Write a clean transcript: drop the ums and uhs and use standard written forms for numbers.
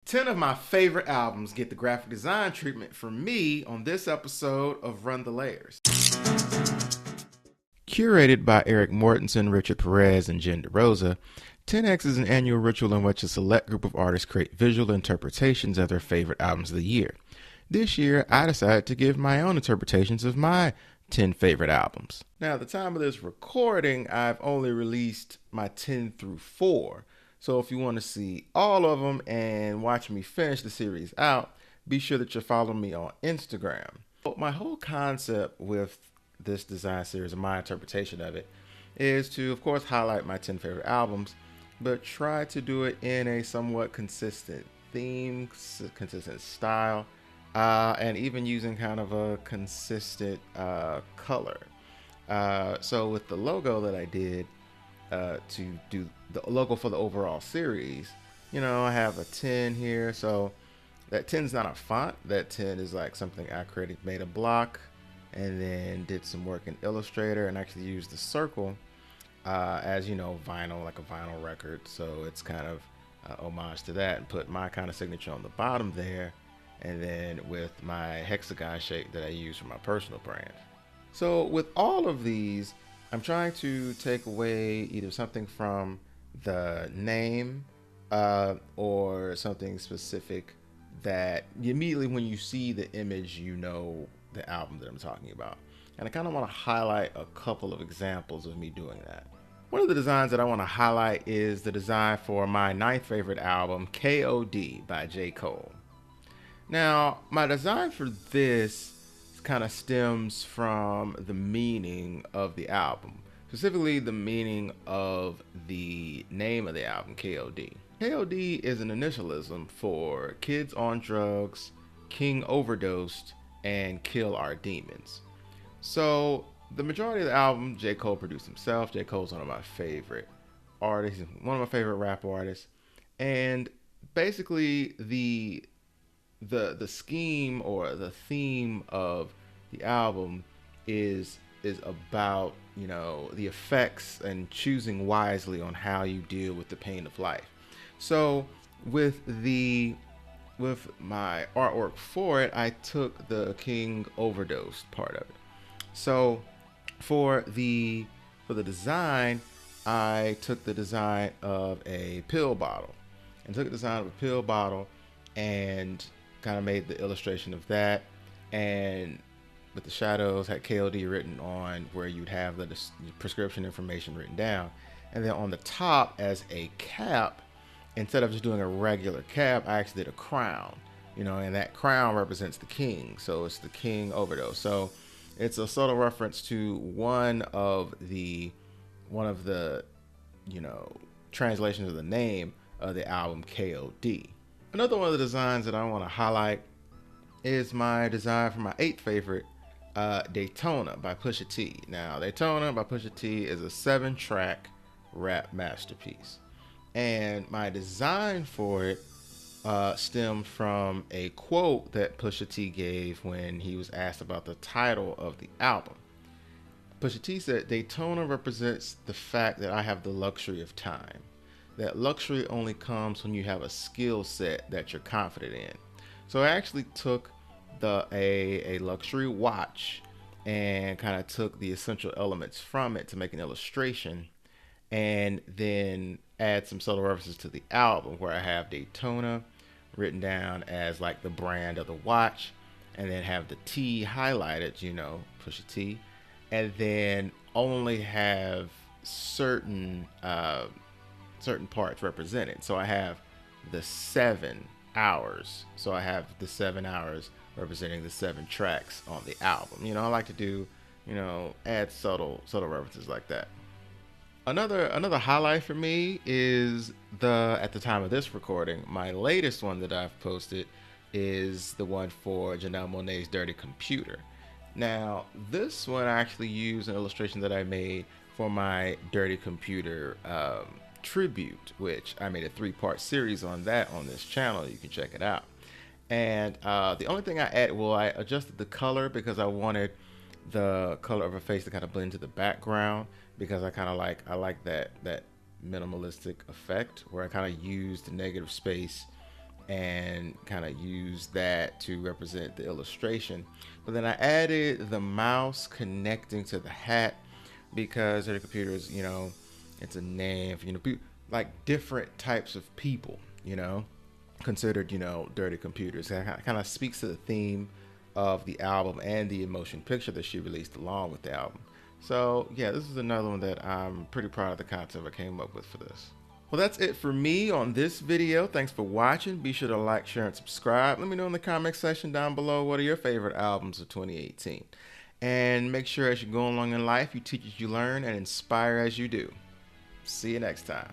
10 of my favorite albums get the graphic design treatment from me on this episode of Run the Layers. Curated by Eric Mortensen, Richard Perez, and Jen DeRosa, 10X is an annual ritual in which a select group of artists create visual interpretations of their favorite albums of the year. This year, I decided to give my own interpretations of my 10 favorite albums. Now, at the time of this recording, I've only released my 10 through 4. So if you want to see all of them and watch me finish the series out, be sure that you're following me on Instagram. My whole concept with this design series and my interpretation of it is to, of course, highlight my 10 favorite albums, but try to do it in a somewhat consistent theme, consistent style, and even using kind of a consistent color. So with the logo that I did, to do the logo for the overall series, I have a 10 here. So that 10 is not a font. That 10 is like something I created, made a block, and then did some work in Illustrator and actually used the circle as, vinyl, like a vinyl record. So it's kind of homage to that, and put my kind of signature on the bottom there, and then with my hexagon shape that I use for my personal brand. So with all of these, I'm trying to take away either something from the name or something specific that immediately when you see the image, you know the album that I'm talking about. And I kind of want to highlight a couple of examples of me doing that. One of the designs that I want to highlight is the design for my 9th favorite album, KOD by J. Cole. Now, my design for this kind of stems from the meaning of the album, specifically the meaning of the name of the album, KOD. KOD is an initialism for Kids on Drugs, King Overdosed, and Kill Our Demons. So the majority of the album, J. Cole produced himself. J. Cole's one of my favorite artists, one of my favorite rap artists, and basically the scheme or the theme of the album is about the effects and choosing wisely on how you deal with the pain of life. So with my artwork for it, I took the King Overdose part of it. So for the design, I took the design of a pill bottle and kind of made the illustration of that, and with the shadows had KOD written on where you'd have the prescription information written down. And then on the top, as a cap, instead of just doing a regular cap, I actually did a crown, and that crown represents the king. So it's the King Overdose. So it's a subtle reference to one of the translations of the name of the album, KOD. Another one of the designs that I want to highlight is my design for my 8th favorite, Daytona by Pusha T. Now, Daytona by Pusha T is a 7-track rap masterpiece. And my design for it stemmed from a quote that Pusha T gave when he was asked about the title of the album. Pusha T said, "Daytona represents the fact that I have the luxury of time. That luxury only comes when you have a skill set that you're confident in." So I actually took a luxury watch and kind of took the essential elements from it to make an illustration, and then add some subtle references to the album where I have Daytona written down as like the brand of the watch, and then have the T highlighted, Pusha T, and then only have certain parts represented. So I have the 7 hours. So I have the 7 hours representing the 7 tracks on the album. I like to do, add subtle references like that. Another highlight for me is at the time of this recording, my latest one that I've posted is the one for Janelle Monáe's Dirty Computer. Now, this one I actually used an illustration that I made for my Dirty Computer tribute, which I made a 3-part series on that on this channel. You can check it out. And the only thing I added, I adjusted the color because I wanted the color of her face to kind of blend to the background, because I like that minimalistic effect where I kind of used the negative space and kind of used that to represent the illustration. But then I added the mouse connecting to the hat because Dirty Computers, you know, it's a name for, you know, like different types of people, you know, considered, you know, Dirty Computers. It kind of speaks to the theme of the album and the motion picture that she released along with the album. So yeah, this is another one that I'm pretty proud of the content I came up with for this. Well, that's it for me on this video. Thanks for watching. Be sure to like, share, and subscribe. Let me know in the comment section down below what are your favorite albums of 2018. And make sure as you go along in life, you teach as you learn and inspire as you do. See you next time.